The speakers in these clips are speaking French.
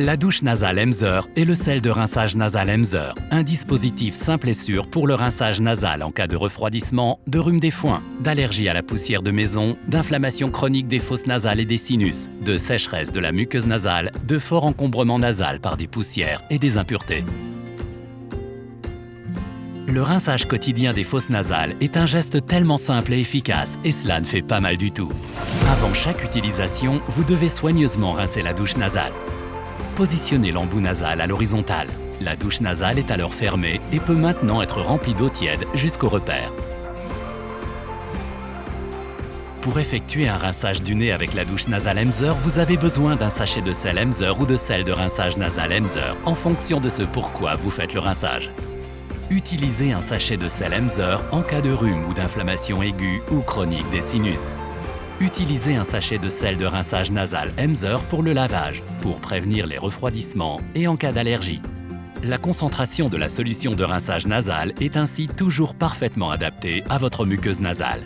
La douche nasale Emser est le sel de rinçage nasal Emser, un dispositif simple et sûr pour le rinçage nasal en cas de refroidissement, de rhume des foins, d'allergie à la poussière de maison, d'inflammation chronique des fosses nasales et des sinus, de sécheresse de la muqueuse nasale, de fort encombrement nasal par des poussières et des impuretés. Le rinçage quotidien des fosses nasales est un geste tellement simple et efficace et cela ne fait pas mal du tout. Avant chaque utilisation, vous devez soigneusement rincer la douche nasale. Positionnez l'embout nasal à l'horizontale. La douche nasale est alors fermée et peut maintenant être remplie d'eau tiède jusqu'au repère. Pour effectuer un rinçage du nez avec la douche nasale Emser, vous avez besoin d'un sachet de sel Emser ou de sel de rinçage nasal Emser en fonction de ce pourquoi vous faites le rinçage. Utilisez un sachet de sel Emser en cas de rhume ou d'inflammation aiguë ou chronique des sinus. Utilisez un sachet de sel de rinçage nasal Emser pour le lavage, pour prévenir les refroidissements et en cas d'allergie. La concentration de la solution de rinçage nasal est ainsi toujours parfaitement adaptée à votre muqueuse nasale.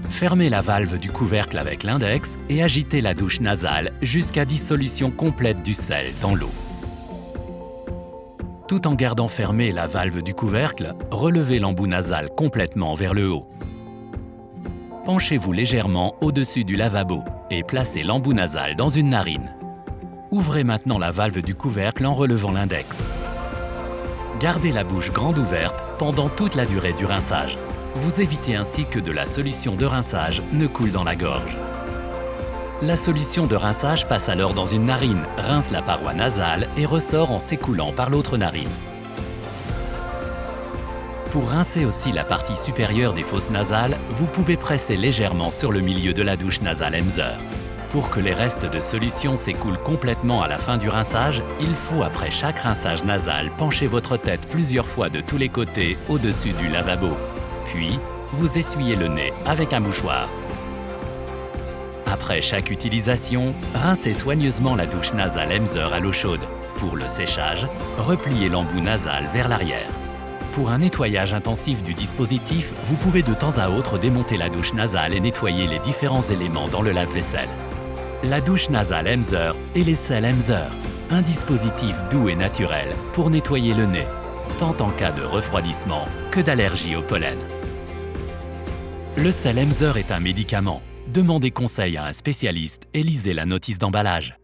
Fermez la valve du couvercle avec l'index et agitez la douche nasale jusqu'à dissolution complète du sel dans l'eau. Tout en gardant fermée la valve du couvercle, relevez l'embout nasal complètement vers le haut. Penchez-vous légèrement au-dessus du lavabo et placez l'embout nasal dans une narine. Ouvrez maintenant la valve du couvercle en relevant l'index. Gardez la bouche grande ouverte pendant toute la durée du rinçage. Vous évitez ainsi que de la solution de rinçage ne coule dans la gorge. La solution de rinçage passe alors dans une narine, rince la paroi nasale et ressort en s'écoulant par l'autre narine. Pour rincer aussi la partie supérieure des fosses nasales, vous pouvez presser légèrement sur le milieu de la douche nasale Emser. Pour que les restes de solution s'écoulent complètement à la fin du rinçage, il faut après chaque rinçage nasal pencher votre tête plusieurs fois de tous les côtés au-dessus du lavabo. Puis, vous essuyez le nez avec un mouchoir. Après chaque utilisation, rincez soigneusement la douche nasale Emser à l'eau chaude. Pour le séchage, repliez l'embout nasal vers l'arrière. Pour un nettoyage intensif du dispositif, vous pouvez de temps à autre démonter la douche nasale et nettoyer les différents éléments dans le lave-vaisselle. La douche nasale Emser et les sels Emser, un dispositif doux et naturel pour nettoyer le nez, tant en cas de refroidissement que d'allergie au pollen. Le sel Emser est un médicament. Demandez conseil à un spécialiste et lisez la notice d'emballage.